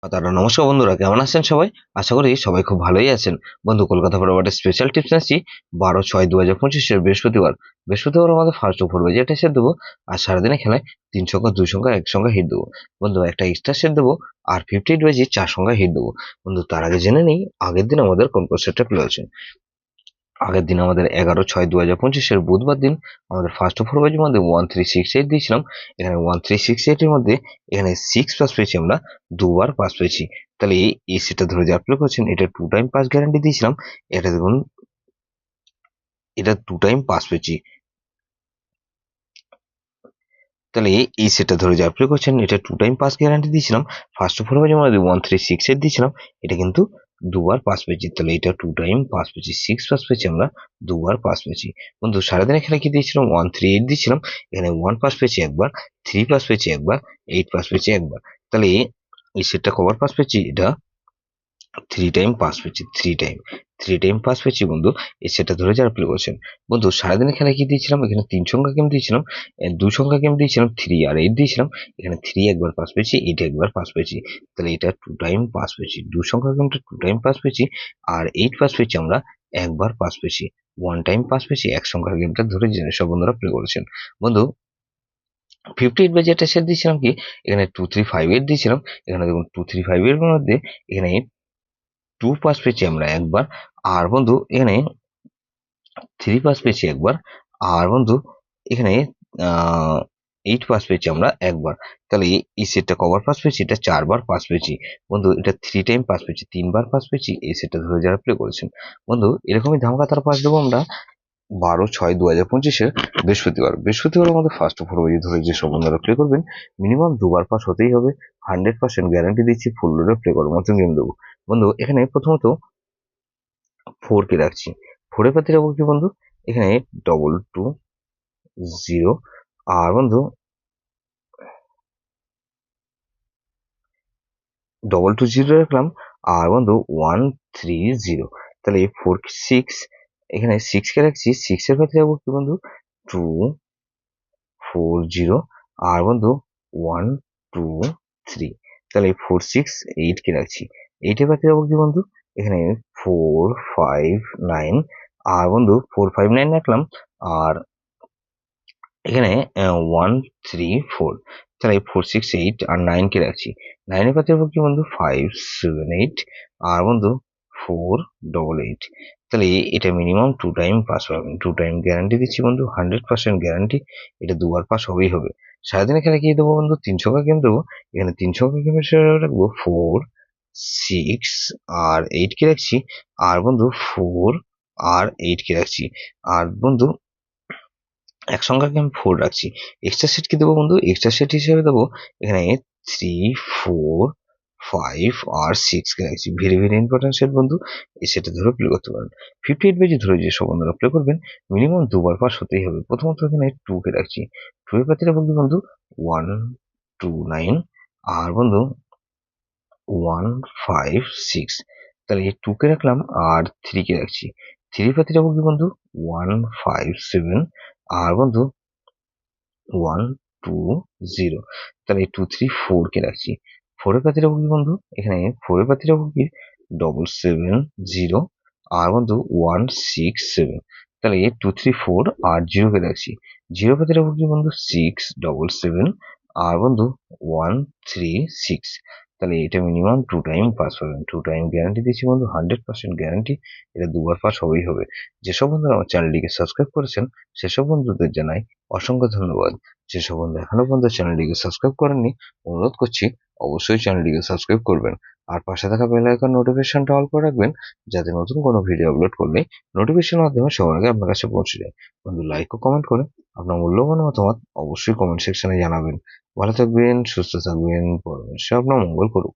দাদা নমস্কার বন্ধুরা, কেমন আছেন সবাই? আশা করি সবাই খুব ভালোই আছেন। বন্ধু, কলকাতা ফরওয়ার্ডের স্পেশাল টিপস আসছি 12/6/2025 বৃহস্পতিবার আমাদের ফার্স্ট ওভার বাজে একটা সেট দেবো। আর সারাদিনে খেলায় 3 সংখ্যা 2 সংখ্যা 1 সংখ্যা হিট দেবো। বন্ধু, একটা এক্সট্রা সেট দেবো আর 58 বাজে 4 সংখ্যা হিট দেবো। বন্ধু, তার আগে জেনে নেই আগের দিন আমাদের কোন কোন সেটটা প্লে হয়েছে। আগের দিন আমাদের 11/6/2025 বুধবার দিন আমাদের ফার্স্ট ওভার বাজির মধ্যে 1368 দিয়েছিলাম। এখানে 1368 এর মধ্যে এখানে 6 পাস পেয়েছি, আমরা দুবার পাস পেয়েছি। তাহলে এই সেটটা ধরে যে আপনি করছেন, এটা 2 টাইম পাস গ্যারান্টি দিয়েছিলাম। এটা দেখুন, এটা 2 টাইম পাস পেয়েছি। তাহলে এই সেটটা ধরে যে আপনি করছেন, এটা 2 টাইম পাস গ্যারান্টি দিয়েছিলাম। ফার্স্ট ওভার বাজির মধ্যে 1368 দিয়েছিলাম, এটা কিন্তু দুবার পাস পেয়েছি। তাহলে এটা 2 টাইম পাস পেয়েছি, 6 পাস পেয়েছি, আমরা দুবার পাস পেয়েছি। বন্ধু, সারাদিনের খেলা কি দিয়েছিলাম? 138 দিয়েছিলাম। এখানে 1 পাস পেয়েছি একবার, 3 পাস পেয়েছি একবার, 8 পাস পেয়েছি একবার। তাহলে এই সেটটা কবার পাস পেয়েছি? এটা 3 টাইম পাস পেয়েছি, থ্রি টাইম পাস পেয়েছি বন্ধু। এই সেটটা ধরে যারা প্লে করছেন। বন্ধু, সারাদিনের খেলায় কি দিয়েছিলাম? এখানে 3 সংখ্যা গেম দিয়েছিলাম, 2 সংখ্যা গেম দিয়েছিলাম, 3 আর 8 দিয়েছিলাম। এখানে 3 একবার পাস পেয়েছি, 8 একবার পাস পেয়েছি। তাহলে এটা 2 টাইম পাস পেয়েছি। 2 সংখ্যা গেমটা 2 টাইম পাস পেয়েছি, আর 8 পাস পেয়েছি আমরা একবার পাস পেয়েছি। 1 টাইম পাস পেয়েছি 1 সংখ্যার গেমটা ধরে জেনে সব বন্ধুরা প্লে করেছেন। বন্ধু, 58 বাজে একটা সেট দিয়েছিলাম কি, এখানে 2358 দিয়েছিলাম। এখানে দেখুন 2358 এর মধ্যে এখানে 2 পাস পেয়েছি আমরা একবার। আর বন্ধু, এখানে 3 পাস পেয়েছি একবার। আর বন্ধু, এখানে 8 পাস পেয়েছি আমরা একবার। তাহলে এই সেটটা কবার পাস পেয়েছি? এটা 4 বার পাস পেয়েছি। বন্ধু, এটা 3 টাইম পাস পেয়েছি, 3 বার পাস পেয়েছি। এই সেটটা ধরে যারা প্লে করেছেন। বন্ধু, এরকমই ধামাকাতার পাস দেবো আমরা 12/6/2025 বৃহস্পতিবার আমাদের ফার্স্ট ওভার বাজি ধরে যে সব বন্ধুরা প্লে করবেন, মিনিমাম দুবার পাস হতেই হবে। 100% গ্যারান্টি দিচ্ছি, ফুল লোডে প্লে করার মতন গেম দেবো। বন্ধু, এখানে প্রথমত 4 কে রাখছি। 4 এর পাতি রাখবো কি বন্ধু? এখানে 2220। আর বন্ধু, 2220 রাখলাম। আর বন্ধু, 130। তাহলে 4 6, এখানে 6 কে রাখছি। 6 এর পাতি রাখবো কি বন্ধু? 240। আর বন্ধু, 123। তাহলে 4 6 8 কে রাখছি। 8 এর পাতি রাখবো কি বন্ধু? এখানে 459। আর বন্ধু, 459 রাখলাম। আর এখানে 134। তাহলে 4 6 8 আর 9 কে রাখছি। 9 এর পাতে কি বন্ধু? 578। আর বন্ধু, 488। তাহলে এটা মিনিমাম 2 টাইম পাস পাবেন। 2 টাইম গ্যারান্টি দিচ্ছি বন্ধু, 100% গ্যারান্টি। এটা দুবার পাস হবেই হবে। সারাদিনে খেলা কি দেবো বন্ধু? 3 সংখ্যা গেম দেবো। এখানে 3 সংখ্যা গেমের রাখবো 4 6 আর 8 কে রাখছি। আর বন্ধু, 4 আর 8 কে রাখছি। আর বন্ধু, 1 সংখ্যাকে আমি 4 রাখছি। এক্সট্রা সেট কি দেবো বন্ধু? এক্সট্রা সেট হিসেবে দেবো এখানে 3 4 5 আর 6 কে রাখছি। ভেরি ভেরি ইম্পর্টেন্ট সেট বন্ধু। এই সেটটা ধরে প্লে করতে পারেন। 58 বেজে ধরে যে সব বন্ধুরা প্লে করবেন, মিনিমাম দুবার পাস হতেই হবে। প্রথমত এখানে 2 কে রাখছি। 2 এর পাতিটা বলবি বন্ধু 129। আর বন্ধু, 156। তাহলে এই 2 কে রাখলাম আর 3 কে রাখছি। 3 পাতিটা বলবি বন্ধু 157। আর বন্ধু, 120। তাহলে 2 3 4 কে রাখছি। 4 এর পাতিটা কি বন্ধু? এখানে 4 এর পাতিটা কি 770। আর বন্ধু, 167। তাহলে 2 3 4 আর 0 কে রাখছি। 0 পাতিটা কি বন্ধু? 677। আর বন্ধু, 136। তাহলে এটা মিনিমাম 2 টাইম পাস পাবেন। 2 টাইম গ্যারান্টি দিচ্ছি বন্ধু, 100% গ্যারান্টি। এটা দুবার পাস হবেই হবে। যেসব বন্ধুরা আমার চ্যানেলটিকে সাবস্ক্রাইব করেছেন, সেসব বন্ধুদের জানাই অসংখ্য ধন্যবাদ। যেসব বন্ধু এখনো পর্যন্ত চ্যানেলটিকে সাবস্ক্রাইব করেননি, অনুরোধ করছি অবশ্যই চ্যানেলটিকে সাবস্ক্রাইব করবেন। আর পাশে থাকা বেল আইকন নোটিফিকেশনটা অল করে রাখবেন, যাতে নতুন কোনো ভিডিও আপলোড করলে নোটিফিকেশনের মাধ্যমে সবার আগে আপনার কাছে পৌঁছে যায়। বন্ধু, লাইক ও কমেন্ট করে আপনার মূল্যবান মতামত অবশ্যই কমেন্ট সেকশনে জানাবেন। ভালো থাকবেন, সুস্থ থাকবেন, পরমেশ্বর আপনার মঙ্গল করুন।